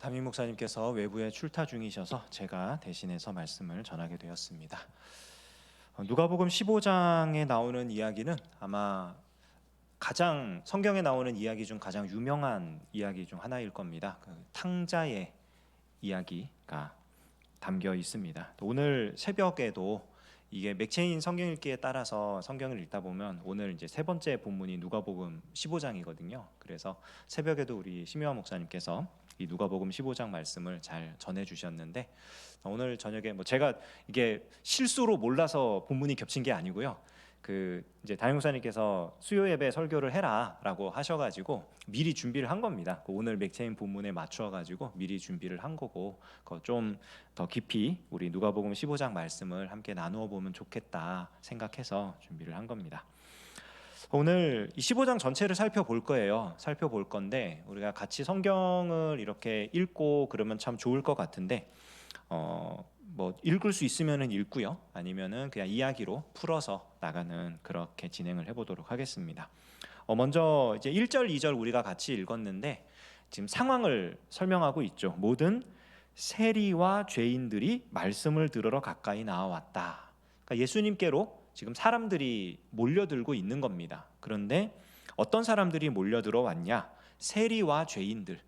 담임 목사님께서 외부에 출타 중이셔서 제가 대신해서 말씀을 전하게 되었습니다. 누가복음 15장에 나오는 이야기는 아마 가장 성경에 나오는 이야기 중 가장 유명한 이야기 중 하나일 겁니다. 그 탕자의 이야기가 담겨 있습니다. 오늘 새벽에도 이게 맥체인 성경 읽기에 따라서 성경을 읽다 보면 오늘 이제 세 번째 본문이 누가복음 15장이거든요. 그래서 새벽에도 우리 심요한 목사님께서 이 누가복음 15장 말씀을 잘 전해 주셨는데, 오늘 저녁에 제가 이게 실수로 몰라서 본문이 겹친 게 아니고요. 그 이제 담임 목사님께서 수요 예배 설교를 해라라고 하셔가지고 미리 준비를 한 겁니다. 오늘 맥체인 본문에 맞추어 가지고 미리 준비를 한 거고, 좀 더 깊이 우리 누가복음 15장 말씀을 함께 나누어 보면 좋겠다 생각해서 준비를 한 겁니다. 오늘 이 15장 전체를 살펴볼 거예요. 살펴볼 건데 우리가 같이 성경을 이렇게 읽고 그러면 참 좋을 것 같은데, 읽을 수 있으면은 읽고요, 아니면은 그냥 이야기로 풀어서 나가는 그렇게 진행을 해보도록 하겠습니다. 먼저 이제 1절, 2절 우리가 같이 읽었는데 지금 상황을 설명하고 있죠. 모든 세리와 죄인들이 말씀을 들으러 가까이 나와왔다. 그러니까 예수님께로 지금 사람들이 몰려들고 있는 겁니다. 그런데 어떤 사람들이 몰려들어 왔냐? 세리와 죄인들.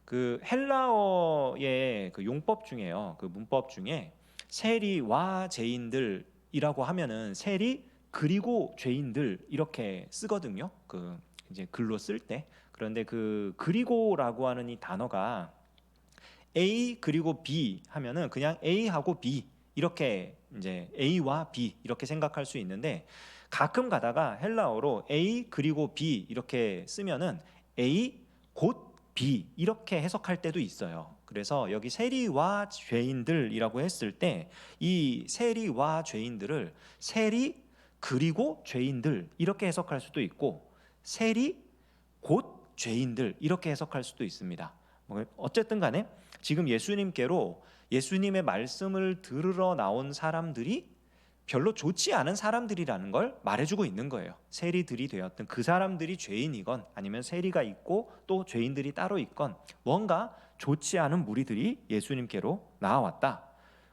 그 헬라어의 그 용법 중에요, 그 문법 중에 세리와 죄인들이라고 하면은 세리 그리고 죄인들 이렇게 쓰거든요. 그 이제 글로 쓸 때. 그런데 그 그리고라고 하는 이 단어가 A 그리고 B 하면은 그냥 A하고 B 이렇게 이제 A와 B 이렇게 생각할 수 있는데, 가끔 가다가 헬라어로 A 그리고 B 이렇게 쓰면은 A 곧 B 이렇게 해석할 때도 있어요. 그래서 여기 세리와 죄인들이라고 했을 때 이 세리와 죄인들을 세리 그리고 죄인들 이렇게 해석할 수도 있고, 세리 곧 죄인들 이렇게 해석할 수도 있습니다. 어쨌든 간에 지금 예수님께로 예수님의 말씀을 들으러 나온 사람들이 별로 좋지 않은 사람들이라는 걸 말해주고 있는 거예요. 세리들이 되었든 그 사람들이 죄인이건 아니면 세리가 있고 또 죄인들이 따로 있건 뭔가 좋지 않은 무리들이 예수님께로 나와왔다.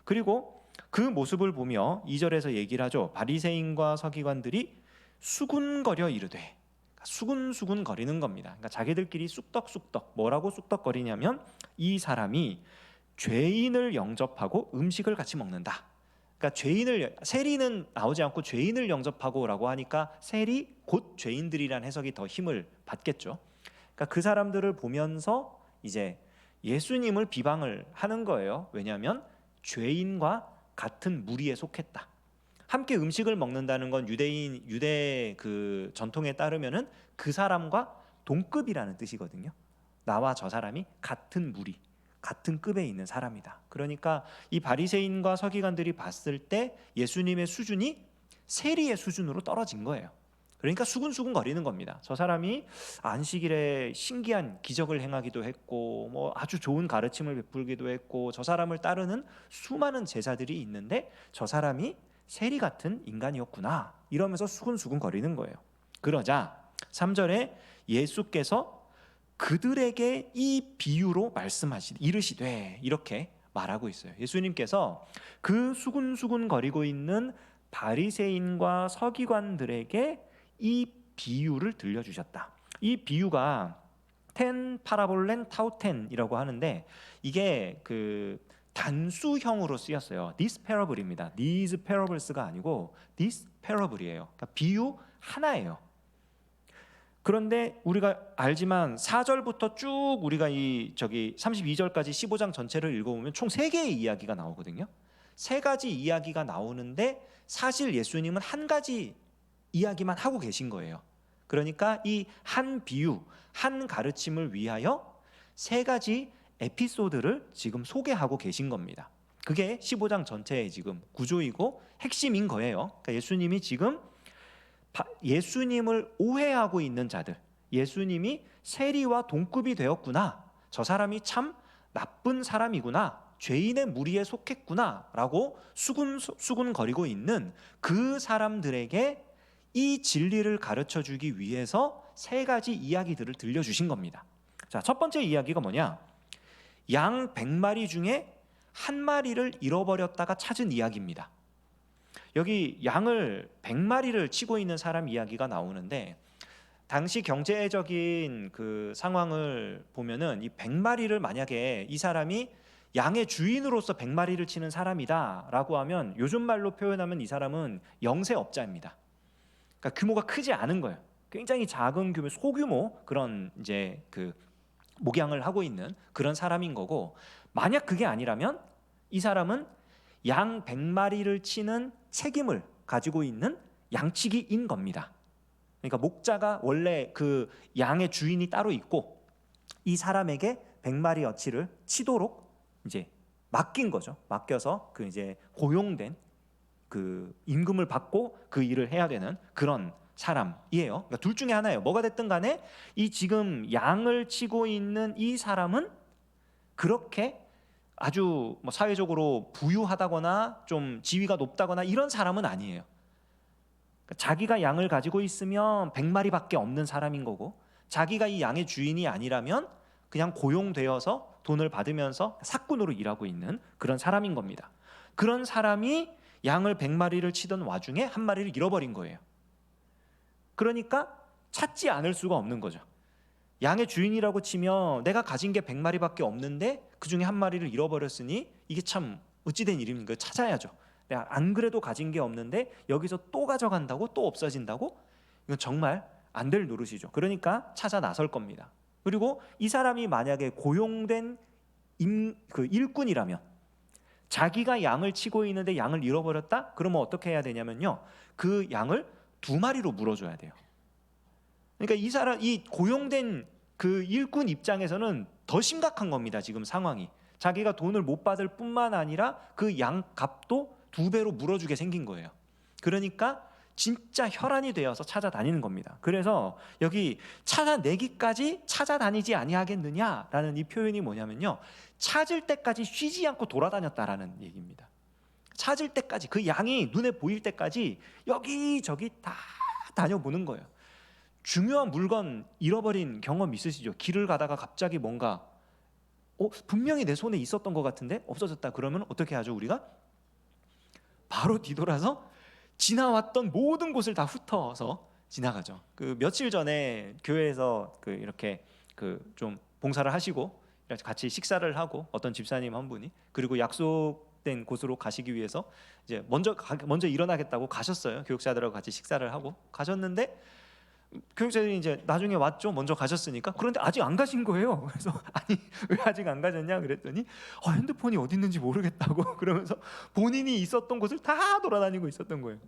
그리고 그 모습을 보며 2절에서 얘기를 하죠. 바리새인과 서기관들이 수군거려 이르되, 수군수군 거리는 겁니다. 그러니까 자기들끼리 쑥덕쑥덕, 뭐라고 쑥덕거리냐면 이 사람이 죄인을 영접하고 음식을 같이 먹는다. 그러니까 세리는 나오지 않고 죄인을 영접하고라고 하니까 세리 곧 죄인들이란 해석이 더 힘을 받겠죠. 그러니까 그 사람들을 보면서 이제 예수님을 비방을 하는 거예요. 왜냐하면 죄인과 같은 무리에 속했다. 함께 음식을 먹는다는 건 유대 그 전통에 따르면은 그 사람과 동급이라는 뜻이거든요. 나와 저 사람이 같은 무리, 같은 급에 있는 사람이다. 그러니까 이 바리새인과 서기관들이 봤을 때 예수님의 수준이 세리의 수준으로 떨어진 거예요. 그러니까 수군수군 거리는 겁니다. 저 사람이 안식일에 신기한 기적을 행하기도 했고 아주 좋은 가르침을 베풀기도 했고 저 사람을 따르는 수많은 제자들이 있는데 저 사람이 세리 같은 인간이었구나 이러면서 수군수군 거리는 거예요. 그러자 3절에 예수께서 그들에게 이 비유로 이르시되 이렇게 말하고 있어요. 예수님께서 그 수군수군 거리고 있는 바리새인과 서기관들에게 이 비유를 들려주셨다. 이 비유가 텐 파라볼렌 타우텐이라고 하는데 이게 그 단수형으로 쓰였어요. This parable입니다. These parables가 아니고 this parable이에요. 그러니까 비유 하나예요. 그런데 우리가 알지만 4절부터 쭉 우리가 32절까지 15장 전체를 읽어보면 총 3개의 이야기가 나오거든요. 3가지 이야기가 나오는데 사실 예수님은 한 가지 이야기만 하고 계신 거예요. 그러니까 이 한 비유, 한 가르침을 위하여 3가지 에피소드를 지금 소개하고 계신 겁니다. 그게 15장 전체의 지금 구조이고 핵심인 거예요. 그러니까 예수님이 지금 예수님을 오해하고 있는 자들, 예수님이 세리와 동급이 되었구나, 저 사람이 참 나쁜 사람이구나, 죄인의 무리에 속했구나 라고 수군거리고 있는 그 사람들에게 이 진리를 가르쳐주기 위해서 3가지 이야기들을 들려주신 겁니다. 자, 첫 번째 이야기가 뭐냐? 양 100마리 중에 한 마리를 잃어버렸다가 찾은 이야기입니다. 여기 양을 100마리를 치고 있는 사람 이야기가 나오는데, 당시 경제적인 그 상황을 보면은 이 100마리를 만약에 이 사람이 양의 주인으로서 100마리를 치는 사람이다라고 하면, 요즘 말로 표현하면 이 사람은 영세업자입니다. 그러니까 규모가 크지 않은 거예요. 굉장히 작은 규모, 소규모 그런 이제 그 목양을 하고 있는 그런 사람인 거고, 만약 그게 아니라면 이 사람은 양 100마리를 치는 책임을 가지고 있는 양치기인 겁니다. 그러니까 목자가 원래 그 양의 주인이 따로 있고, 이 사람에게 100마리 어치를 치도록 이제 맡긴 거죠. 맡겨서 그 이제 고용된 그 임금을 받고 그 일을 해야 되는 그런 사람이에요. 그러니까 둘 중에 하나예요. 뭐가 됐든 간에 이 지금 양을 치고 있는 이 사람은 그렇게 아주 뭐 사회적으로 부유하다거나 좀 지위가 높다거나 이런 사람은 아니에요. 그러니까 자기가 양을 가지고 있으면 100마리밖에 없는 사람인 거고, 자기가 이 양의 주인이 아니라면 그냥 고용되어서 돈을 받으면서 사꾼으로 일하고 있는 그런 사람인 겁니다. 그런 사람이 양을 100마리를 치던 와중에 한 마리를 잃어버린 거예요. 그러니까 찾지 않을 수가 없는 거죠. 양의 주인이라고 치면 내가 가진 게 100마리밖에 없는데 그 중에 한 마리를 잃어버렸으니 이게 참 어찌된 일입니까? 찾아야죠. 내가 안 그래도 가진 게 없는데 여기서 또 가져간다고, 또 없어진다고? 이건 정말 안 될 노릇이죠. 그러니까 찾아 나설 겁니다. 그리고 이 사람이 만약에 고용된 그 일꾼이라면, 자기가 양을 치고 있는데 양을 잃어버렸다? 그러면 어떻게 해야 되냐면요, 그 양을 2마리로 물어줘야 돼요. 그러니까 이 사람, 이 고용된 그 일꾼 입장에서는 더 심각한 겁니다. 지금 상황이. 자기가 돈을 못 받을 뿐만 아니라 그 양 값도 2배로 물어주게 생긴 거예요. 그러니까 진짜 혈안이 되어서 찾아다니는 겁니다. 그래서 여기 찾아내기까지 찾아다니지 아니하겠느냐라는 이 표현이 뭐냐면요, 찾을 때까지 쉬지 않고 돌아다녔다라는 얘기입니다. 찾을 때까지, 그 양이 눈에 보일 때까지 여기저기 다 다녀보는 거예요. 중요한 물건 잃어버린 경험 있으시죠? 길을 가다가 갑자기 뭔가 분명히 내 손에 있었던 것 같은데 없어졌다. 그러면 어떻게 하죠? 우리가 바로 뒤돌아서 지나왔던 모든 곳을 다 훑어서 지나가죠. 그 며칠 전에 교회에서 그 이렇게 그 좀 봉사를 하시고 같이 식사를 하고, 어떤 집사님 한 분이, 그리고 약속된 곳으로 가시기 위해서 이제 먼저 일어나겠다고 가셨어요. 교육자들하고 같이 식사를 하고 가셨는데, 교육자들이 이제 나중에 왔죠. 먼저 가셨으니까. 그런데 아직 안 가신 거예요. 그래서 아니 왜 아직 안 가셨냐 그랬더니 핸드폰이 어디 있는지 모르겠다고 그러면서 본인이 있었던 곳을 다 돌아다니고 있었던 거예요.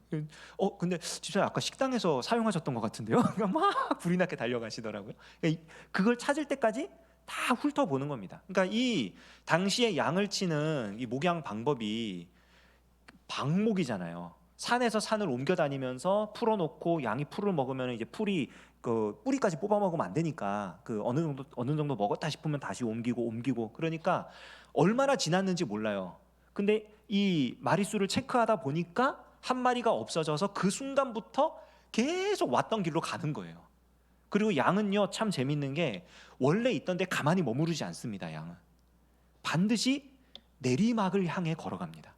근데 집사님 아까 식당에서 사용하셨던 것 같은데요. 그러니까 막 불이 나게 달려가시더라고요. 그러니까 그걸 찾을 때까지 다 훑어보는 겁니다. 그러니까 이 당시에 양을 치는 이 목양 방법이 방목이잖아요. 산에서 산을 옮겨 다니면서 풀어놓고 양이 풀을 먹으면 이제 풀이 그 뿌리까지 뽑아 먹으면 안 되니까 그 어느 정도 먹었다 싶으면 다시 옮기고 그러니까 얼마나 지났는지 몰라요. 근데 이 마리수를 체크하다 보니까 한 마리가 없어져서 그 순간부터 계속 왔던 길로 가는 거예요. 그리고 양은요, 참 재밌는 게 원래 있던 데 가만히 머무르지 않습니다. 양은 반드시 내리막을 향해 걸어갑니다.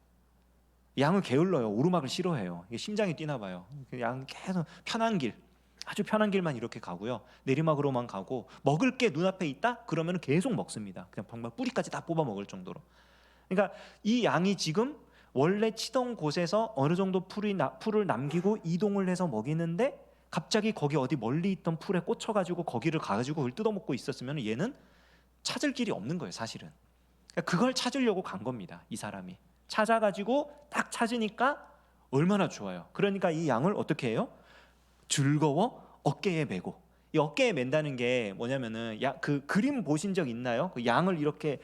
양은 게을러요. 오르막을 싫어해요. 이게 심장이 뛰나 봐요. 양은 계속 편한 길, 아주 편한 길만 이렇게 가고요. 내리막으로만 가고, 먹을 게 눈앞에 있다? 그러면 계속 먹습니다. 그냥 정말 뿌리까지 다 뽑아 먹을 정도로. 그러니까 이 양이 지금 원래 치던 곳에서 어느 정도 풀을 남기고 이동을 해서 먹이는데, 갑자기 거기 어디 멀리 있던 풀에 꽂혀가지고 거기를 가가지고 그걸 뜯어먹고 있었으면 얘는 찾을 길이 없는 거예요, 사실은. 그러니까 그걸 찾으려고 간 겁니다, 이 사람이. 찾아가지고 딱 찾으니까 얼마나 좋아요. 그러니까 이 양을 어떻게 해요? 즐거워 어깨에 메고. 이 어깨에 맨다는 게 뭐냐면은, 그 그림 보신 적 있나요? 그 양을 이렇게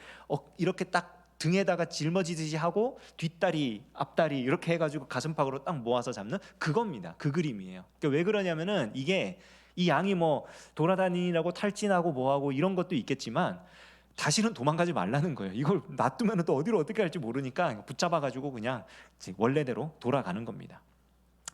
딱 등에다가 짊어지듯이 하고 뒷다리, 앞다리 이렇게 해가지고 가슴팍으로 딱 모아서 잡는 그겁니다. 그 그림이에요. 그러니까 왜 그러냐면은, 이게 이 양이 뭐 돌아다니라고 탈진하고 뭐하고 이런 것도 있겠지만 다시는 도망가지 말라는 거예요. 이걸 놔두면 또 어디로 어떻게 할지 모르니까 붙잡아가지고 그냥 원래대로 돌아가는 겁니다.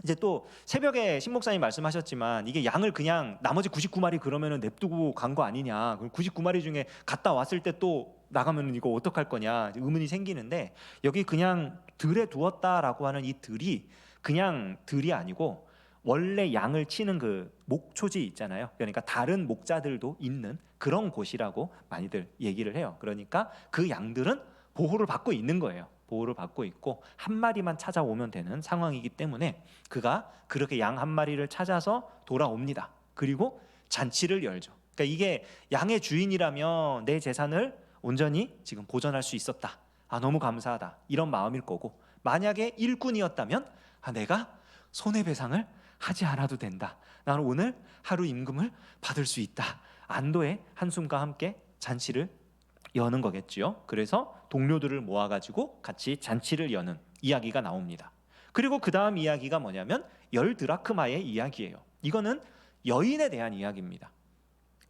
이제 또 새벽에 신 목사님 말씀하셨지만 이게 양을 그냥 나머지 99마리 그러면은 냅두고 간 거 아니냐. 그럼 99마리 중에 갔다 왔을 때 또 나가면은 이거 어떡할 거냐 의문이 생기는데, 여기 그냥 들에 두었다라고 하는 이 들이 그냥 들이 아니고 원래 양을 치는 그 목초지 있잖아요. 그러니까 다른 목자들도 있는 그런 곳이라고 많이들 얘기를 해요. 그러니까 그 양들은 보호를 받고 있는 거예요. 보호를 받고 있고 한 마리만 찾아오면 되는 상황이기 때문에 그가 그렇게 양 한 마리를 찾아서 돌아옵니다. 그리고 잔치를 열죠. 그러니까 이게 양의 주인이라면 내 재산을 온전히 지금 보전할 수 있었다. 아, 너무 감사하다. 이런 마음일 거고, 만약에 일꾼이었다면 내가 손해배상을 하지 않아도 된다. 나는 오늘 하루 임금을 받을 수 있다. 안도의 한숨과 함께 잔치를 여는 거겠지요. 그래서 동료들을 모아가지고 같이 잔치를 여는 이야기가 나옵니다. 그리고 그 다음 이야기가 뭐냐면 10드라크마의 이야기예요. 이거는 여인에 대한 이야기입니다.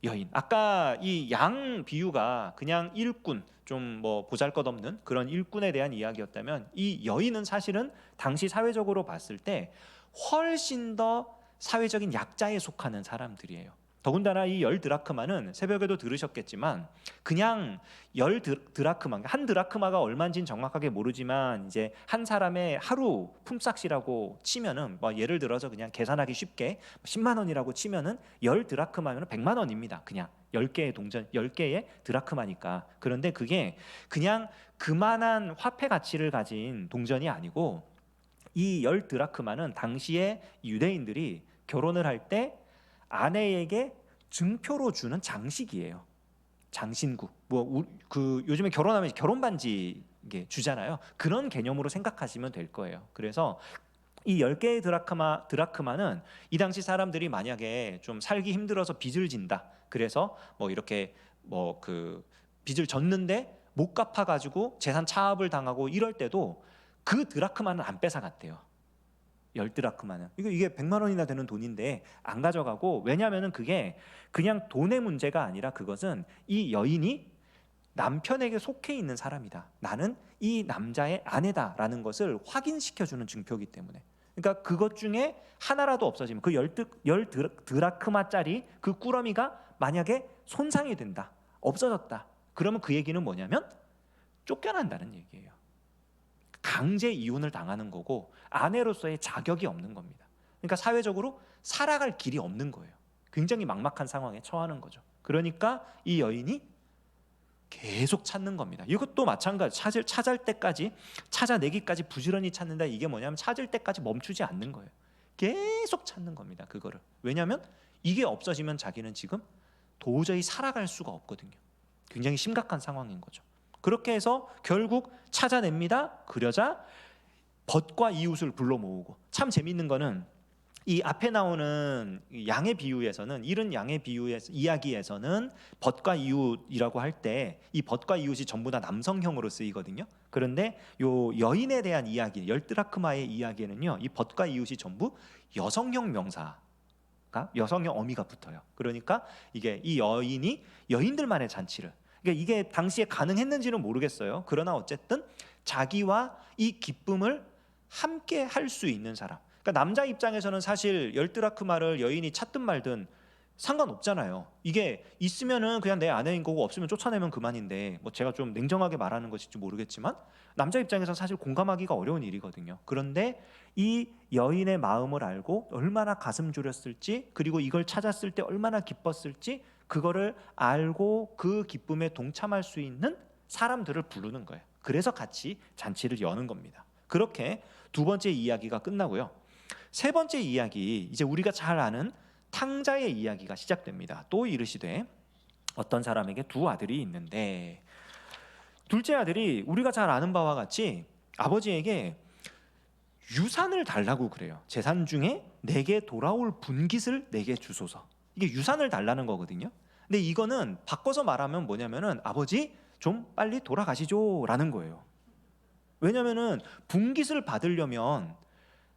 여인. 아까 이 양 비유가 그냥 일꾼, 좀 뭐 보잘것없는 그런 일꾼에 대한 이야기였다면, 이 여인은 사실은 당시 사회적으로 봤을 때 훨씬 더 사회적인 약자에 속하는 사람들이에요. 더군다나 이 10드라크마는 새벽에도 들으셨겠지만 그냥 10드라크마, 한 드라크마가 얼마인지는 정확하게 모르지만 이제 한 사람의 하루 품삯이라고 치면은, 뭐 예를 들어서 그냥 계산하기 쉽게 10만 원이라고 치면은 10드라크마면 100만 원입니다. 그냥 10개의 동전, 10개의 드라크마니까. 그런데 그게 그냥 그만한 화폐 가치를 가진 동전이 아니고, 이 10드라크마는 당시에 유대인들이 결혼을 할 때 아내에게 증표로 주는 장식이에요. 장신구. 그 요즘에 결혼하면 결혼 반지 이게 주잖아요. 그런 개념으로 생각하시면 될 거예요. 그래서 이 10개의 드라크마는 이 당시 사람들이 만약에 좀 살기 힘들어서 빚을 진다. 그래서 뭐 이렇게 뭐 그 빚을 졌는데 못 갚아 가지고 재산 차압을 당하고 이럴 때도 그 드라크마는 안 뺏어갔대요. 10드라크마는 이게 100만 원이나 되는 돈인데 안 가져가고, 왜냐하면 그게 그냥 돈의 문제가 아니라 그것은 이 여인이 남편에게 속해 있는 사람이다, 나는 이 남자의 아내다라는 것을 확인시켜주는 증표이기 때문에. 그러니까 그것 중에 하나라도 없어지면, 그 10드라크마짜리 그 꾸러미가 만약에 손상이 된다, 없어졌다, 그러면 그 얘기는 뭐냐면 쫓겨난다는 얘기예요. 강제 이혼을 당하는 거고 아내로서의 자격이 없는 겁니다. 그러니까 사회적으로 살아갈 길이 없는 거예요. 굉장히 막막한 상황에 처하는 거죠. 그러니까 이 여인이 계속 찾는 겁니다. 이것도 마찬가지. 찾을 때까지, 찾아내기까지 부지런히 찾는다. 이게 뭐냐면 찾을 때까지 멈추지 않는 거예요. 계속 찾는 겁니다. 그거를. 왜냐하면 이게 없어지면 자기는 지금 도저히 살아갈 수가 없거든요. 굉장히 심각한 상황인 거죠. 그렇게 해서 결국 찾아냅니다. 그러자 벗과 이웃을 불러 모으고, 참 재밌는 거는 이 앞에 나오는 양의 비유에서는, 이런 양의 비유에서 이야기에서는 벗과 이웃이라고 할 때 이 벗과 이웃이 전부 다 남성형으로 쓰이거든요. 그런데 요 여인에 대한 이야기, 10드라크마의 이야기에는요, 이 벗과 이웃이 전부 여성형 명사가, 여성형 어미가 붙어요. 그러니까 이게 이 여인이 여인들만의 잔치를, 그러니까 이게 당시에 가능했는지는 모르겠어요. 그러나 어쨌든 자기와 이 기쁨을 함께 할 수 있는 사람. 그러니까 남자 입장에서는 사실 10드라크마를 여인이 찾든 말든 상관없잖아요. 이게 있으면은 그냥 내 아내인 거고, 없으면 쫓아내면 그만인데, 뭐 제가 좀 냉정하게 말하는 것일지 모르겠지만 남자 입장에서는 사실 공감하기가 어려운 일이거든요. 그런데 이 여인의 마음을 알고 얼마나 가슴 졸였을지, 그리고 이걸 찾았을 때 얼마나 기뻤을지, 그거를 알고 그 기쁨에 동참할 수 있는 사람들을 부르는 거예요. 그래서 같이 잔치를 여는 겁니다. 그렇게 두 번째 이야기가 끝나고요. 세 번째 이야기, 이제 우리가 잘 아는 탕자의 이야기가 시작됩니다. 또 이르시되 어떤 사람에게 두 아들이 있는데, 둘째 아들이 우리가 잘 아는 바와 같이 아버지에게 유산을 달라고 그래요. 재산 중에 내게 돌아올 분깃을 내게 주소서. 이게 유산을 달라는 거거든요. 근데 이거는 바꿔서 말하면 뭐냐면은 아버지 좀 빨리 돌아가시죠라는 거예요. 왜냐면은 분깃을 받으려면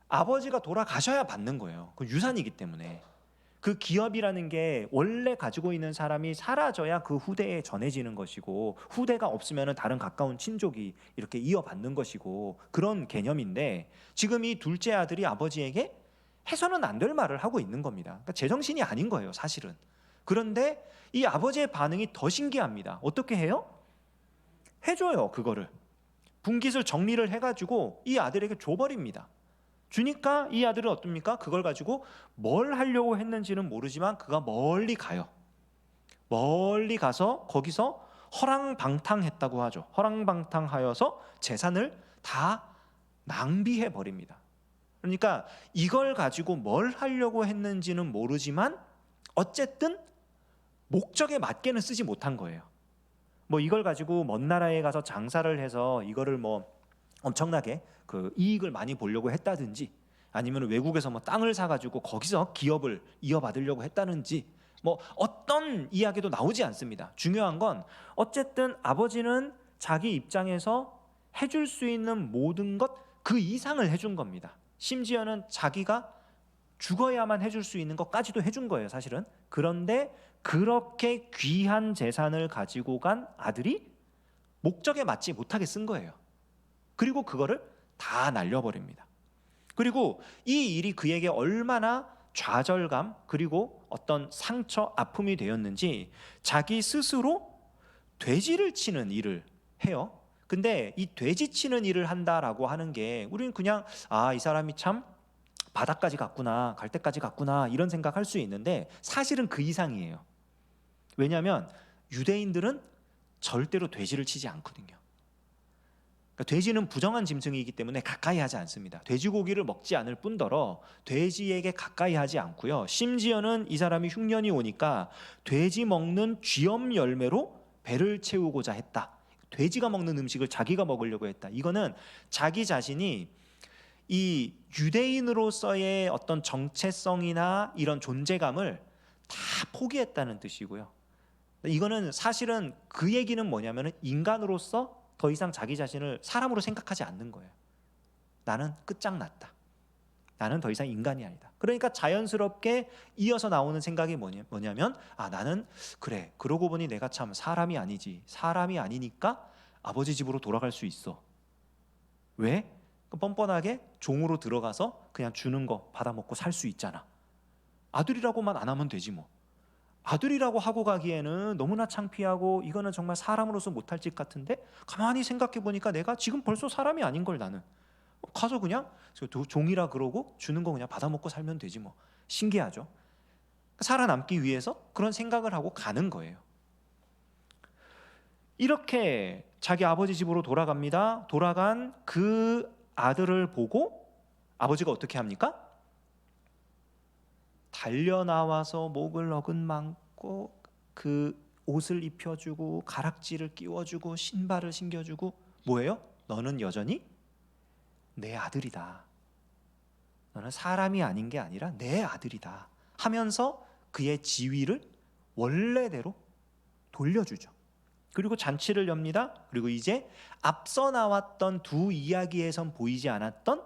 아버지가 돌아가셔야 받는 거예요. 그 유산이기 때문에. 그 기업이라는 게 원래 가지고 있는 사람이 사라져야 그 후대에 전해지는 것이고, 후대가 없으면 다른 가까운 친족이 이렇게 이어받는 것이고, 그런 개념인데, 지금 이 둘째 아들이 아버지에게 해서는 안 될 말을 하고 있는 겁니다. 그러니까 제정신이 아닌 거예요, 사실은. 그런데 이 아버지의 반응이 더 신기합니다. 어떻게 해요? 해줘요, 그거를. 분깃을 정리를 해가지고 이 아들에게 줘버립니다. 주니까 이 아들은 어떻습니까? 그걸 가지고 뭘 하려고 했는지는 모르지만 그가 멀리 가요. 멀리 가서 거기서 허랑방탕했다고 하죠. 허랑방탕하여서 재산을 다 낭비해 버립니다. 그러니까 이걸 가지고 뭘 하려고 했는지는 모르지만 어쨌든 목적에 맞게는 쓰지 못한 거예요. 뭐 이걸 가지고 먼 나라에 가서 장사를 해서 이거를 뭐 엄청나게 그 이익을 많이 보려고 했다든지, 아니면 외국에서 뭐 땅을 사가지고 거기서 기업을 이어받으려고 했다든지, 뭐 어떤 이야기도 나오지 않습니다. 중요한 건 어쨌든 아버지는 자기 입장에서 해줄 수 있는 모든 것 그 이상을 해준 겁니다. 심지어는 자기가 죽어야만 해줄 수 있는 것까지도 해준 거예요, 사실은. 그런데 그렇게 귀한 재산을 가지고 간 아들이 목적에 맞지 못하게 쓴 거예요. 그리고 그거를 다 날려버립니다. 그리고 이 일이 그에게 얼마나 좌절감 그리고 어떤 상처, 아픔이 되었는지 자기 스스로 돼지를 치는 일을 해요. 근데 이 돼지 치는 일을 한다라고 하는 게 우리는 그냥 이 사람이 참 바닥까지 갔구나, 갈 때까지 갔구나 이런 생각할 수 있는데 사실은 그 이상이에요. 왜냐하면 유대인들은 절대로 돼지를 치지 않거든요. 그러니까 돼지는 부정한 짐승이기 때문에 가까이 하지 않습니다. 돼지고기를 먹지 않을 뿐더러 돼지에게 가까이 하지 않고요. 심지어는 이 사람이 흉년이 오니까 돼지 먹는 쥐엄 열매로 배를 채우고자 했다. 돼지가 먹는 음식을 자기가 먹으려고 했다. 이거는 자기 자신이 이 유대인으로서의 어떤 정체성이나 이런 존재감을 다 포기했다는 뜻이고요. 이거는 사실은 그 얘기는 뭐냐면 인간으로서 더 이상 자기 자신을 사람으로 생각하지 않는 거예요. 나는 끝장났다. 나는 더 이상 인간이 아니다. 그러니까 자연스럽게 이어서 나오는 생각이 뭐냐면 나는 그래, 그러고 보니 내가 참 사람이 아니지. 사람이 아니니까 아버지 집으로 돌아갈 수 있어. 왜? 뻔뻔하게 종으로 들어가서 그냥 주는 거 받아먹고 살 수 있잖아. 아들이라고만 안 하면 되지 뭐. 아들이라고 하고 가기에는 너무나 창피하고 이거는 정말 사람으로서 못할 짓 같은데, 가만히 생각해 보니까 내가 지금 벌써 사람이 아닌 걸. 나는 가서 그냥 종이라 그러고 주는 거 그냥 받아먹고 살면 되지 뭐. 신기하죠. 살아남기 위해서 그런 생각을 하고 가는 거예요. 이렇게 자기 아버지 집으로 돌아갑니다. 돌아간 그 아들을 보고 아버지가 어떻게 합니까? 달려나와서 목을 어긋만고 그 옷을 입혀주고 가락지를 끼워주고 신발을 신겨주고, 뭐예요? 너는 여전히 내 아들이다. 너는 사람이 아닌 게 아니라 내 아들이다 하면서 그의 지위를 원래대로 돌려주죠. 그리고 잔치를 엽니다. 그리고 이제 앞서 나왔던 두 이야기에선 보이지 않았던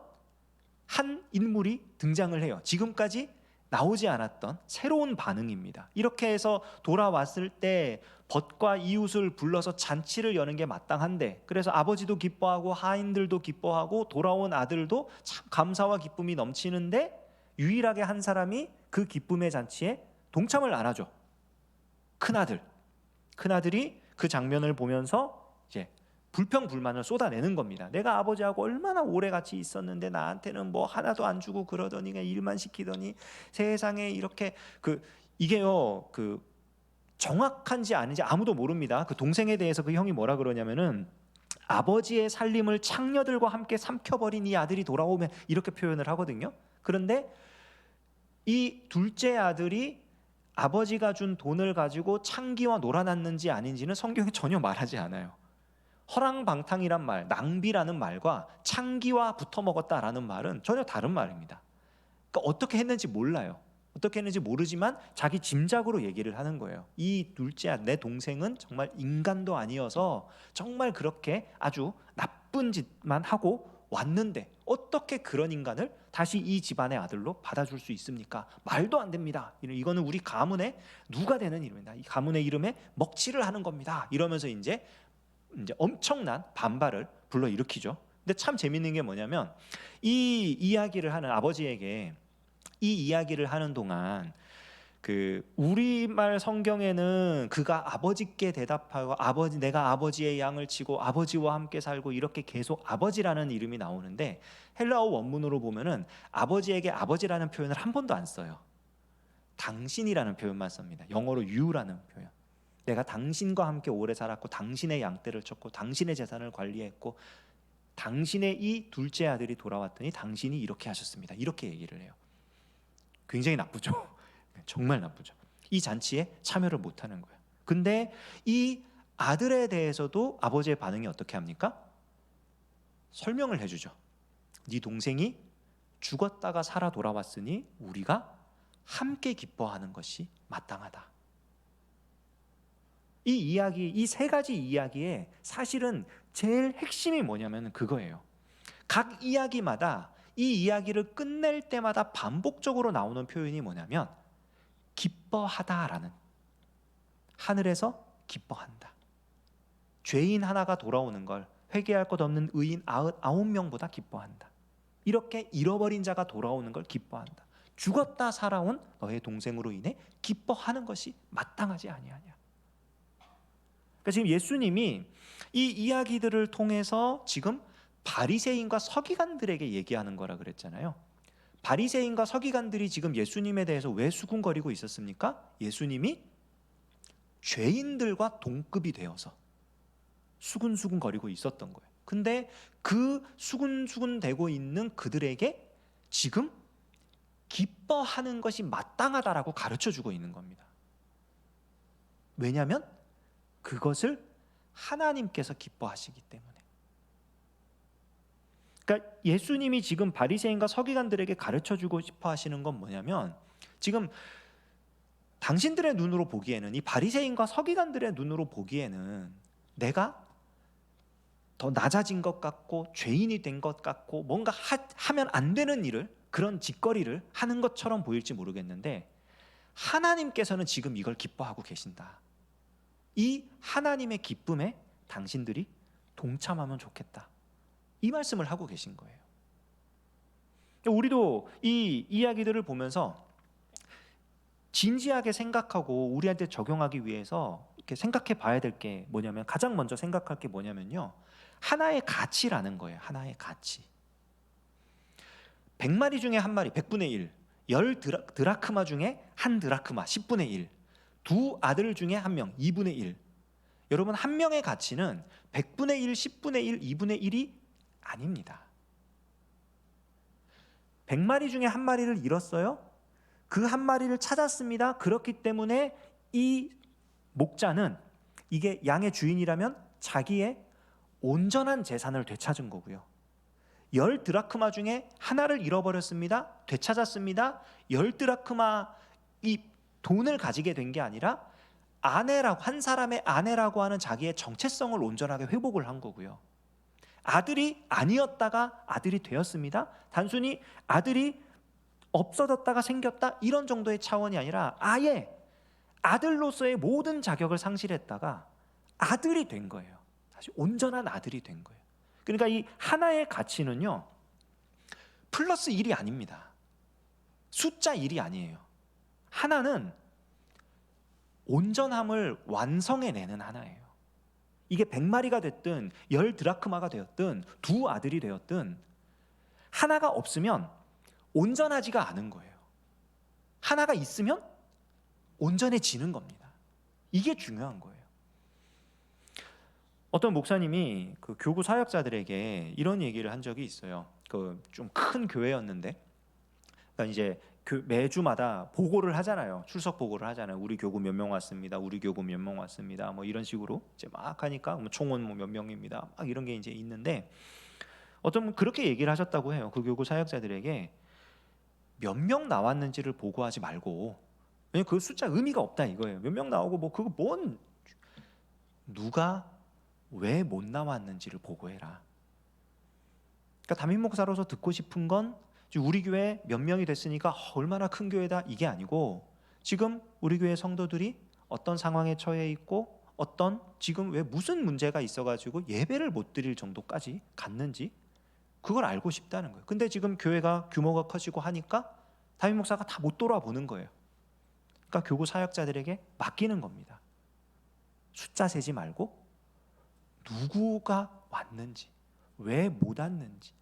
한 인물이 등장을 해요. 지금까지 나오지 않았던 새로운 반응입니다. 이렇게 해서 돌아왔을 때 벗과 이웃을 불러서 잔치를 여는 게 마땅한데, 그래서 아버지도 기뻐하고 하인들도 기뻐하고 돌아온 아들도 참 감사와 기쁨이 넘치는데 유일하게 한 사람이 그 기쁨의 잔치에 동참을 안 하죠. 큰아들이 그 장면을 보면서 이제 불평불만을 쏟아내는 겁니다. 내가 아버지하고 얼마나 오래 같이 있었는데 나한테는 뭐 하나도 안 주고 그러더니 그냥 일만 시키더니 세상에 이렇게 이게요 정확한지 아닌지 아무도 모릅니다. 그 동생에 대해서 그 형이 뭐라 그러냐면은 아버지의 살림을 창녀들과 함께 삼켜버린 이 아들이 돌아오면 이렇게 표현을 하거든요. 그런데 이 둘째 아들이 아버지가 준 돈을 가지고 창기와 놀아났는지 아닌지는 성경이 전혀 말하지 않아요. 허랑방탕이란 말, 낭비라는 말과 창기와 붙어먹었다라는 말은 전혀 다른 말입니다. 그러니까 어떻게 했는지 몰라요. 어떻게 했는지 모르지만 자기 짐작으로 얘기를 하는 거예요. 이 둘째, 내 동생은 정말 인간도 아니어서 정말 그렇게 아주 나쁜 짓만 하고 왔는데 어떻게 그런 인간을 다시 이 집안의 아들로 받아줄 수 있습니까? 말도 안 됩니다. 이거는 우리 가문의 누가 되는 이름이다. 이 가문의 이름에 먹칠을 하는 겁니다. 이러면서 이제 엄청난 반발을 불러일으키죠. 근데 참 재밌는 게 뭐냐면 이 이야기를 하는 아버지에게 이 이야기를 하는 동안 그 우리말 성경에는 그가 아버지께 대답하고 아버지 내가 아버지의 양을 치고 아버지와 함께 살고 이렇게 계속 아버지라는 이름이 나오는데 헬라어 원문으로 보면은 아버지에게 아버지라는 표현을 한 번도 안 써요. 당신이라는 표현만 씁니다. 영어로 you라는 표현. 내가 당신과 함께 오래 살았고 당신의 양떼를 쳤고 당신의 재산을 관리했고 당신의 이 둘째 아들이 돌아왔더니 당신이 이렇게 하셨습니다. 이렇게 얘기를 해요. 굉장히 나쁘죠. 정말 나쁘죠. 이 잔치에 참여를 못하는 거예요. 근데 이 아들에 대해서도 아버지의 반응이 어떻게 합니까? 설명을 해주죠. 네 동생이 죽었다가 살아 돌아왔으니 우리가 함께 기뻐하는 것이 마땅하다. 이 이야기, 이 세 가지 이야기의 사실은 제일 핵심이 뭐냐면 그거예요. 각 이야기마다 이 이야기를 끝낼 때마다 반복적으로 나오는 표현이 뭐냐면 기뻐하다라는, 하늘에서 기뻐한다. 죄인 하나가 돌아오는 걸 회개할 것 없는 의인 99명보다 기뻐한다. 이렇게 잃어버린 자가 돌아오는 걸 기뻐한다. 죽었다 살아온 너의 동생으로 인해 기뻐하는 것이 마땅하지 아니하냐. 그러니까 지금 예수님이 이 이야기들을 통해서 지금 바리새인과 서기관들에게 얘기하는 거라 그랬잖아요. 바리새인과 서기관들이 지금 예수님에 대해서 왜 수군거리고 있었습니까? 예수님이 죄인들과 동급이 되어서 수군수군거리고 있었던 거예요. 근데 그 수군수군대고 있는 그들에게 지금 기뻐하는 것이 마땅하다라고 가르쳐주고 있는 겁니다. 왜냐하면 그것을 하나님께서 기뻐하시기 때문에. 그러니까 예수님이 지금 바리새인과 서기관들에게 가르쳐주고 싶어 하시는 건 뭐냐면, 지금 당신들의 눈으로 보기에는, 이 바리새인과 서기관들의 눈으로 보기에는 내가 더 낮아진 것 같고 죄인이 된 것 같고 뭔가 하면 안 되는 일을, 그런 짓거리를 하는 것처럼 보일지 모르겠는데 하나님께서는 지금 이걸 기뻐하고 계신다. 이 하나님의 기쁨에 당신들이 동참하면 좋겠다. 이 말씀을 하고 계신 거예요. 우리도 이 이야기들을 보면서 진지하게 생각하고 우리한테 적용하기 위해서 이렇게 생각해 봐야 될 게 뭐냐면, 가장 먼저 생각할 게 뭐냐면요, 하나의 가치라는 거예요. 하나의 가치. 100마리 중에 한 마리 100분의 1, 10 드라크마 중에 한 드라크마 10분의 1, 두 아들 중에 한 명 2분의 1. 여러분, 한 명의 가치는 100분의 1, 10분의 1, 2분의 1이 아닙니다. 100마리 중에 한 마리를 잃었어요. 그 한 마리를 찾았습니다. 그렇기 때문에 이 목자는, 이게 양의 주인이라면 자기의 온전한 재산을 되찾은 거고요. 10 드라크마 중에 하나를 잃어버렸습니다. 되찾았습니다. 10 드라크마 이 돈을 가지게 된 게 아니라 아내라고, 한 사람의 아내라고 하는 자기의 정체성을 온전하게 회복을 한 거고요. 아들이 아니었다가 아들이 되었습니다. 단순히 아들이 없어졌다가 생겼다 이런 정도의 차원이 아니라 아예 아들로서의 모든 자격을 상실했다가 아들이 된 거예요. 다시 온전한 아들이 된 거예요. 그러니까 이 하나의 가치는요, 플러스 1이 아닙니다. 숫자 1이 아니에요. 하나는 온전함을 완성해내는 하나예요. 이게 100마리가 됐든 10 드라크마가 되었든 두 아들이 되었든 하나가 없으면 온전하지가 않은 거예요. 하나가 있으면 온전해지는 겁니다. 이게 중요한 거예요. 어떤 목사님이 그 교구 사역자들에게 이런 얘기를 한 적이 있어요. 그 좀 큰 교회였는데, 그러니까 이제 매주마다 보고를 하잖아요. 출석 보고를 하잖아요. 우리 교구 몇 명 왔습니다. 우리 교구 몇 명 왔습니다. 뭐 이런 식으로 이제 막 하니까 총원 뭐 몇 명입니다. 막 이런 게 이제 있는데, 어떤 분 그렇게 얘기를 하셨다고 해요. 그 교구 사역자들에게 몇 명 나왔는지를 보고하지 말고, 왜냐면 그 숫자 의미가 없다 이거예요. 몇 명 나오고 뭐 그거 뭔, 누가 왜 못 나왔는지를 보고해라. 그러니까 담임 목사로서 듣고 싶은 건 우리 교회 몇 명이 됐으니까 얼마나 큰 교회다 이게 아니고, 지금 우리 교회 성도들이 어떤 상황에 처해 있고 어떤 지금 왜 무슨 문제가 있어가지고 예배를 못 드릴 정도까지 갔는지 그걸 알고 싶다는 거예요. 근데 지금 교회가 규모가 커지고 하니까 담임 목사가 다 못 돌아보는 거예요. 그러니까 교구 사역자들에게 맡기는 겁니다. 숫자 세지 말고 누구가 왔는지, 왜 못 왔는지,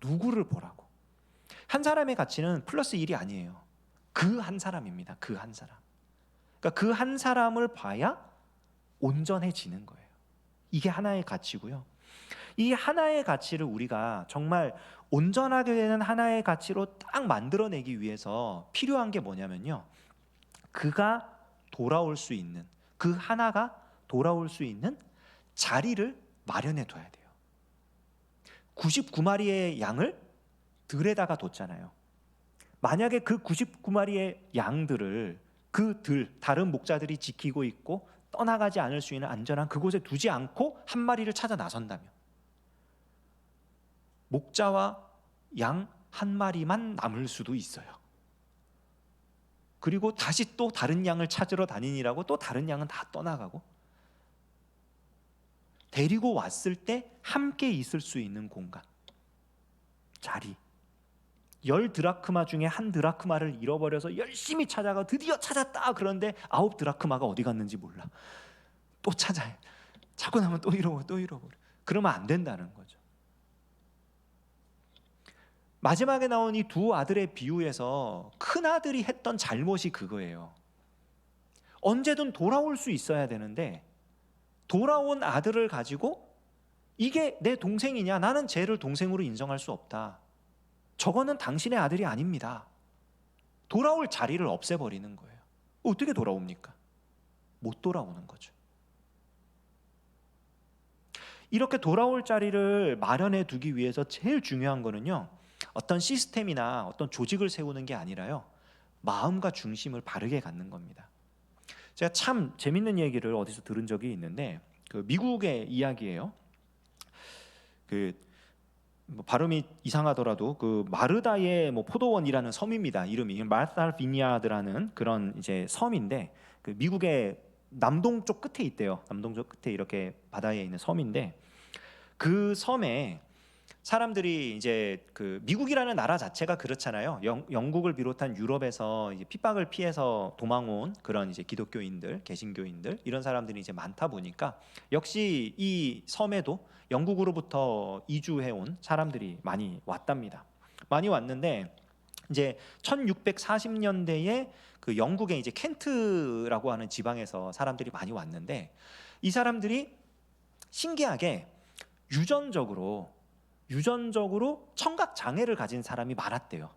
누구를 보라고. 한 사람의 가치는 플러스 1이 아니에요. 그 한 사람입니다. 그 한 사람. 그러니까 그 한 사람을 봐야 온전해지는 거예요. 이게 하나의 가치고요. 이 하나의 가치를 우리가 정말 온전하게 되는 하나의 가치로 딱 만들어내기 위해서 필요한 게 뭐냐면요, 그가 돌아올 수 있는, 그 하나가 돌아올 수 있는 자리를 마련해 둬야 돼요. 99마리의 양을 들에다가 뒀잖아요. 만약에 그 99마리의 양들을 그 들, 다른 목자들이 지키고 있고 떠나가지 않을 수 있는 안전한 그곳에 두지 않고 한 마리를 찾아 나선다면, 목자와 양 한 마리만 남을 수도 있어요. 그리고 다시 또 다른 양을 찾으러 다니니라고 또 다른 양은 다 떠나가고, 데리고 왔을 때 함께 있을 수 있는 공간, 자리. 10드라크마 중에 1드라크마를 잃어버려서 열심히 찾아가 드디어 찾았다. 그런데 9드라크마가 어디 갔는지 몰라. 또 찾아요. 찾고 나면 또 잃어버려, 또 잃어버려. 그러면 안 된다는 거죠. 마지막에 나온 이 두 아들의 비유에서 큰 아들이 했던 잘못이 그거예요. 언제든 돌아올 수 있어야 되는데 돌아온 아들을 가지고 이게 내 동생이냐? 나는 쟤를 동생으로 인정할 수 없다. 저거는 당신의 아들이 아닙니다. 돌아올 자리를 없애버리는 거예요. 어떻게 돌아옵니까? 못 돌아오는 거죠. 이렇게 돌아올 자리를 마련해 두기 위해서 제일 중요한 거는요, 어떤 시스템이나 어떤 조직을 세우는 게 아니라요, 마음과 중심을 바르게 갖는 겁니다. 제가 참 재밌는 얘기를 어디서 들은 적이 있는데, 그 미국의 이야기예요. 뭐 발음이 이상하더라도 그 마르다의 뭐 포도원이라는 섬입니다. 이름이 마르타 비니아드라는 그런 이제 섬인데, 그 미국의 남동쪽 끝에 있대요. 남동쪽 끝에 이렇게 바다에 있는 섬인데, 그 섬에 사람들이 이제 그 미국이라는 나라 자체가 그렇잖아요. 영국을 비롯한 유럽에서 이제 핍박을 피해서 도망온 그런 이제 기독교인들, 개신교인들, 이런 사람들이 이제 많다 보니까 역시 이 섬에도 영국으로부터 이주해 온 사람들이 많이 왔답니다. 많이 왔는데 이제 1640년대에 그 영국의 이제 켄트라고 하는 지방에서 사람들이 많이 왔는데, 이 사람들이 신기하게 유전적으로 청각 장애를 가진 사람이 많았대요.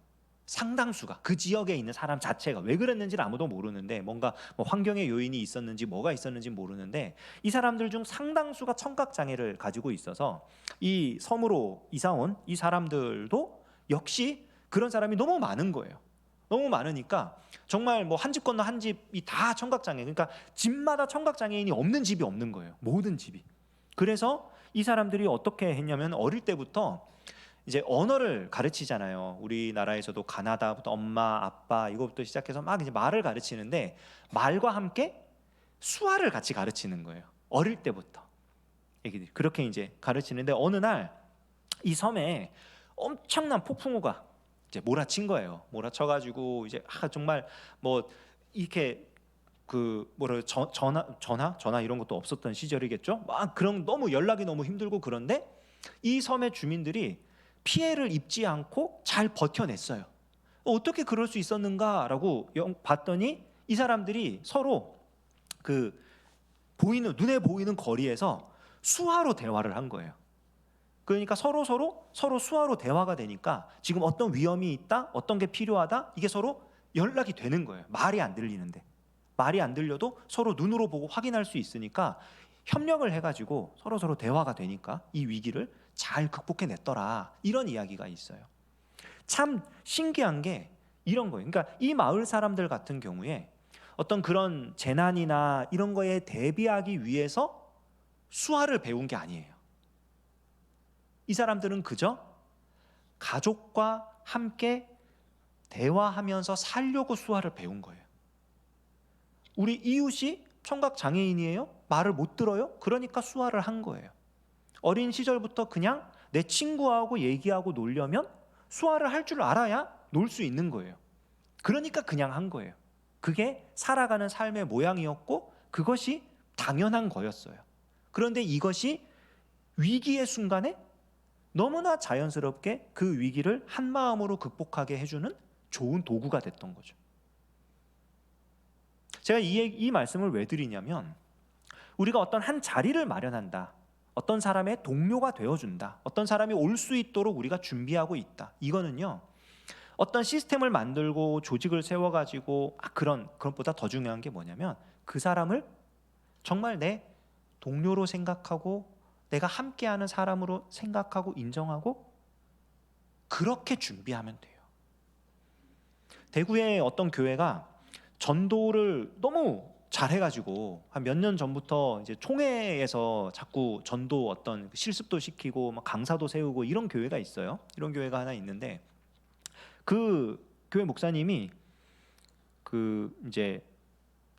상당수가, 그 지역에 있는 사람 자체가. 왜 그랬는지를 아무도 모르는데, 뭔가 뭐 환경의 요인이 있었는지 뭐가 있었는지 모르는데, 이 사람들 중 상당수가 청각 장애를 가지고 있어서 이 섬으로 이사 온 이 사람들도 역시 그런 사람이 너무 많은 거예요. 너무 많으니까 정말 뭐 한 집 건너 한 집이 다 청각 장애, 그러니까 집마다 청각 장애인이 없는 집이 없는 거예요. 모든 집이. 그래서 이 사람들이 어떻게 했냐면, 어릴 때부터 이제 언어를 가르치잖아요. 우리나라에서도 가나다부터 엄마, 아빠 이거부터 시작해서 막 이제 말을 가르치는데, 말과 함께 수화를 같이 가르치는 거예요. 어릴 때부터 애기들이 그렇게 이제 가르치는데, 어느 날 이 섬에 엄청난 폭풍우가 이제 몰아친 거예요. 몰아쳐가지고 이제 정말 뭐 이렇게 그 뭐라 전화 이런 것도 없었던 시절이겠죠. 막 그런, 너무 연락이 너무 힘들고, 그런데 이 섬의 주민들이 피해를 입지 않고 잘 버텨냈어요. 어떻게 그럴 수 있었는가라고 봤더니, 이 사람들이 서로 그 눈에 보이는 거리에서 수화로 대화를 한 거예요. 그러니까 서로 수화로 대화가 되니까 지금 어떤 위험이 있다, 어떤 게 필요하다, 이게 서로 연락이 되는 거예요. 말이 안 들리는데. 말이 안 들려도 서로 눈으로 보고 확인할 수 있으니까 협력을 해가지고 서로 대화가 되니까 이 위기를 잘 극복해냈더라, 이런 이야기가 있어요. 참 신기한 게 이런 거예요. 그러니까 이 마을 사람들 같은 경우에 어떤 그런 재난이나 이런 거에 대비하기 위해서 수화를 배운 게 아니에요. 이 사람들은 그저 가족과 함께 대화하면서 살려고 수화를 배운 거예요. 우리 이웃이 청각 장애인이에요? 말을 못 들어요? 그러니까 수화를 한 거예요. 어린 시절부터 그냥 내 친구하고 얘기하고 놀려면 수화를 할 줄 알아야 놀 수 있는 거예요. 그러니까 그냥 한 거예요. 그게 살아가는 삶의 모양이었고 그것이 당연한 거였어요. 그런데 이것이 위기의 순간에 너무나 자연스럽게 그 위기를 한마음으로 극복하게 해주는 좋은 도구가 됐던 거죠. 제가 이 말씀을 왜 드리냐면, 우리가 어떤 한 자리를 마련한다, 어떤 사람의 동료가 되어준다, 어떤 사람이 올 수 있도록 우리가 준비하고 있다, 이거는요 어떤 시스템을 만들고 조직을 세워가지고 그런 것보다 더 중요한 게 뭐냐면, 그 사람을 정말 내 동료로 생각하고 내가 함께하는 사람으로 생각하고 인정하고 그렇게 준비하면 돼요. 대구의 어떤 교회가 전도를 너무 잘해가지고 한 몇 년 전부터 이제 총회에서 자꾸 전도 어떤 실습도 시키고 막 강사도 세우고 이런 교회가 있어요. 이런 교회가 하나 있는데, 그 교회 목사님이 그 이제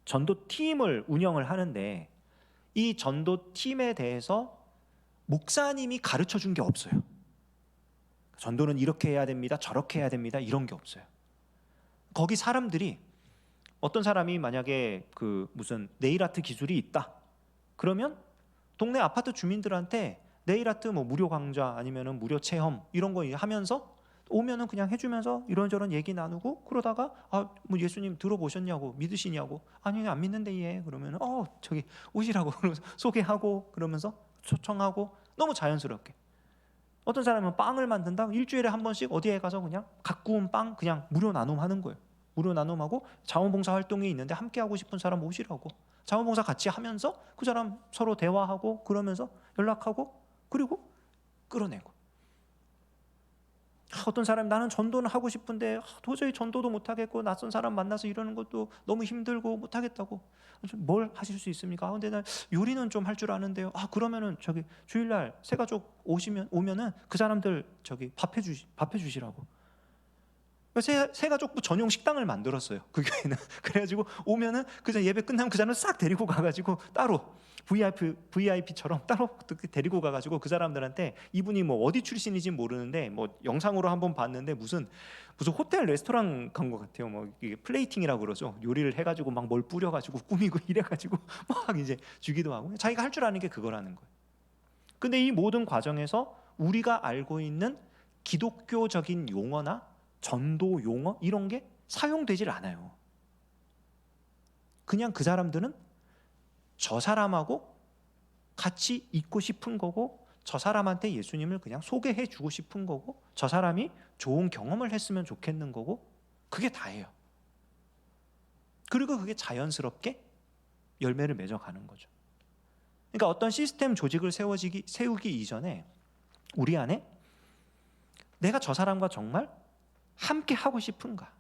전도 팀을 운영을 하는데, 이 전도 팀에 대해서 목사님이 가르쳐 준 게 없어요. 전도는 이렇게 해야 됩니다, 저렇게 해야 됩니다, 이런 게 없어요. 거기 사람들이, 어떤 사람이 만약에 그 무슨 네일 아트 기술이 있다 그러면 동네 아파트 주민들한테 네일 아트 뭐 무료 강좌 아니면은 무료 체험 이런 거 하면서 오면은 그냥 해주면서 이런저런 얘기 나누고, 그러다가 뭐 예수님 들어보셨냐고, 믿으시냐고, 아니 안 믿는데 얘, 그러면은 저기 오시라고 소개하고, 그러면서 초청하고, 너무 자연스럽게. 어떤 사람은 빵을 만든다, 일주일에 한 번씩 어디에 가서 그냥 각 구운 빵 그냥 무료 나눔하는 거예요. 무료 나눔하고, 자원봉사 활동이 있는데 함께 하고 싶은 사람 오시라고, 자원봉사 같이 하면서 그 사람 서로 대화하고, 그러면서 연락하고, 그리고 끌어내고. 어떤 사람, 나는 전도는 하고 싶은데 도저히 전도도 못하겠고, 낯선 사람 만나서 이러는 것도 너무 힘들고 못하겠다고. 뭘 하실 수 있습니까? 근데 나 요리는 좀 할 줄 아는데요. 그러면은 저기 주일날 새 가족 오면은 그 사람들 저기 밥 해주시라고. 새 가족부 전용 식당을 만들었어요, 그 교회는. 그래가지고 오면은 그 예배 끝나면 그 사람을 싹 데리고 가가지고 따로 VIP처럼 따로 데리고 가가지고 그 사람들한테, 이분이 뭐 어디 출신인지 모르는데 뭐 영상으로 한번 봤는데 무슨 호텔 레스토랑 간 것 같아요. 뭐 이게 플레이팅이라고 그러죠. 요리를 해가지고 막 뭘 뿌려가지고 꾸미고 이래가지고 막 이제 주기도 하고, 자기가 할 줄 아는 게 그거라는 거예요. 근데 이 모든 과정에서 우리가 알고 있는 기독교적인 용어나 전도 용어 이런 게 사용되질 않아요. 그냥 그 사람들은 저 사람하고 같이 있고 싶은 거고, 저 사람한테 예수님을 그냥 소개해 주고 싶은 거고, 저 사람이 좋은 경험을 했으면 좋겠는 거고, 그게 다예요. 그리고 그게 자연스럽게 열매를 맺어가는 거죠. 그러니까 어떤 시스템 조직을 세우기 이전에 우리 안에 내가 저 사람과 정말 함께 하고 싶은가?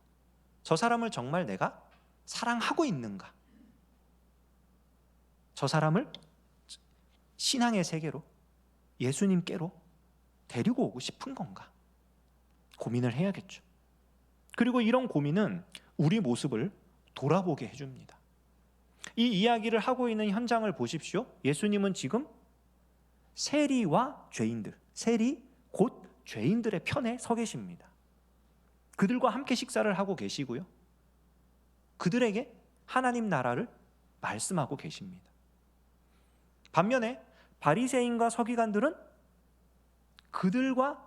저 사람을 정말 내가 사랑하고 있는가? 저 사람을 신앙의 세계로, 예수님께로 데리고 오고 싶은 건가? 고민을 해야겠죠. 그리고 이런 고민은 우리 모습을 돌아보게 해줍니다. 이 이야기를 하고 있는 현장을 보십시오. 예수님은 지금 세리와 죄인들, 세리 곧 죄인들의 편에 서 계십니다. 그들과 함께 식사를 하고 계시고요, 그들에게 하나님 나라를 말씀하고 계십니다. 반면에 바리새인과 서기관들은 그들과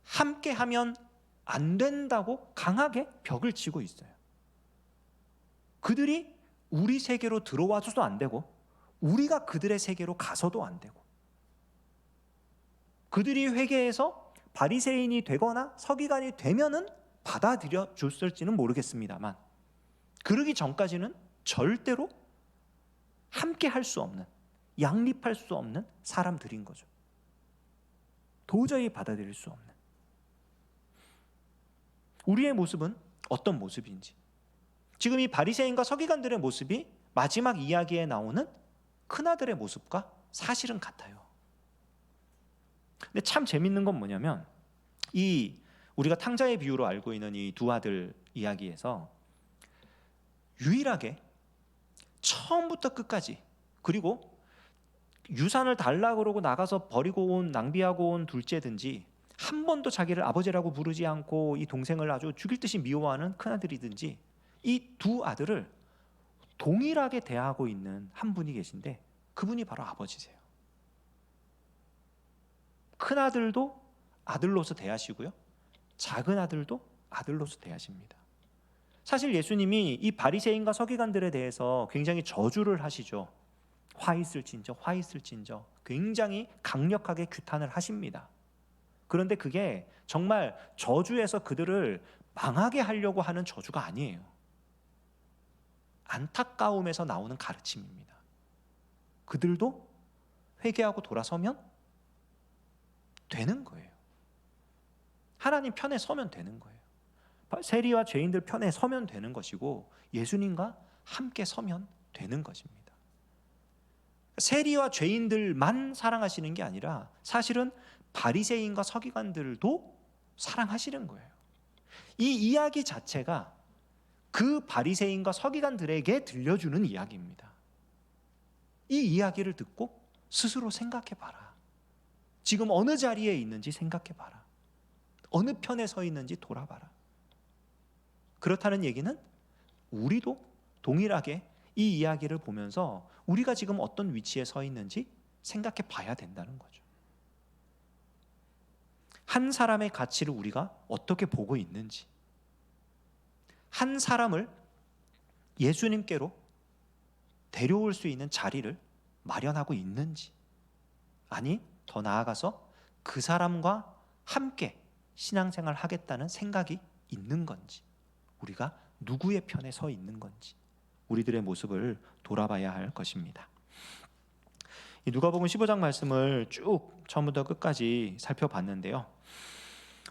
함께하면 안 된다고 강하게 벽을 치고 있어요. 그들이 우리 세계로 들어와서도 안 되고, 우리가 그들의 세계로 가서도 안 되고, 그들이 회개해서 바리새인이 되거나 서기관이 되면은 받아들여 줬을지는 모르겠습니다만, 그러기 전까지는 절대로 함께 할 수 없는, 양립할 수 없는 사람들인 거죠. 도저히 받아들일 수 없는. 우리의 모습은 어떤 모습인지, 지금 이 바리새인과 서기관들의 모습이 마지막 이야기에 나오는 큰아들의 모습과 사실은 같아요. 근데 참 재밌는 건 뭐냐면, 이 우리가 탕자의 비유로 알고 있는 이 두 아들 이야기에서 유일하게 처음부터 끝까지, 그리고 유산을 달라 그러고 나가서 버리고 온, 낭비하고 온 둘째든지 한 번도 자기를 아버지라고 부르지 않고 이 동생을 아주 죽일 듯이 미워하는 큰아들이든지 이 두 아들을 동일하게 대하고 있는 한 분이 계신데 그분이 바로 아버지세요. 큰아들도 아들로서 대하시고요, 작은 아들도 아들로서 대하십니다. 사실 예수님이 이 바리새인과 서기관들에 대해서 굉장히 저주를 하시죠. 화 있을진저, 화 있을진저, 굉장히 강력하게 규탄을 하십니다. 그런데 그게 정말 저주에서 그들을 망하게 하려고 하는 저주가 아니에요. 안타까움에서 나오는 가르침입니다. 그들도 회개하고 돌아서면 되는 거예요. 하나님 편에 서면 되는 거예요. 세리와 죄인들 편에 서면 되는 것이고 예수님과 함께 서면 되는 것입니다. 세리와 죄인들만 사랑하시는 게 아니라 사실은 바리새인과 서기관들도 사랑하시는 거예요. 이 이야기 자체가 그 바리새인과 서기관들에게 들려주는 이야기입니다. 이 이야기를 듣고 스스로 생각해 봐라. 지금 어느 자리에 있는지 생각해 봐라. 어느 편에 서 있는지 돌아봐라. 그렇다는 얘기는 우리도 동일하게 이 이야기를 보면서 우리가 지금 어떤 위치에 서 있는지 생각해 봐야 된다는 거죠. 한 사람의 가치를 우리가 어떻게 보고 있는지, 한 사람을 예수님께로 데려올 수 있는 자리를 마련하고 있는지, 아니 더 나아가서 그 사람과 함께 신앙생활 하겠다는 생각이 있는 건지, 우리가 누구의 편에 서 있는 건지 우리들의 모습을 돌아봐야 할 것입니다. 이 누가복음 15장 말씀을 쭉 처음부터 끝까지 살펴봤는데요,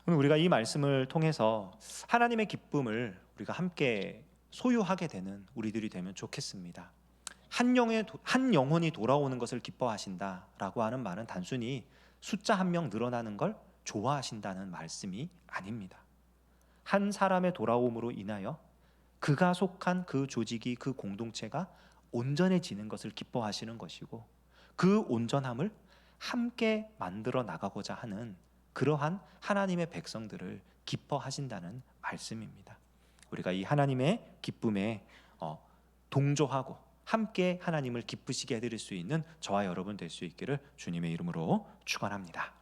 오늘 우리가 이 말씀을 통해서 하나님의 기쁨을 우리가 함께 소유하게 되는 우리들이 되면 좋겠습니다. 한 영혼이 돌아오는 것을 기뻐하신다라고 하는 말은 단순히 숫자 한 명 늘어나는 걸 좋아하신다는 말씀이 아닙니다. 한 사람의 돌아옴으로 인하여 그가 속한 그 조직이, 그 공동체가 온전해지는 것을 기뻐하시는 것이고, 그 온전함을 함께 만들어 나가고자 하는 그러한 하나님의 백성들을 기뻐하신다는 말씀입니다. 우리가 이 하나님의 기쁨에 동조하고 함께 하나님을 기쁘시게 해드릴 수 있는 저와 여러분 될 수 있기를 주님의 이름으로 축원합니다.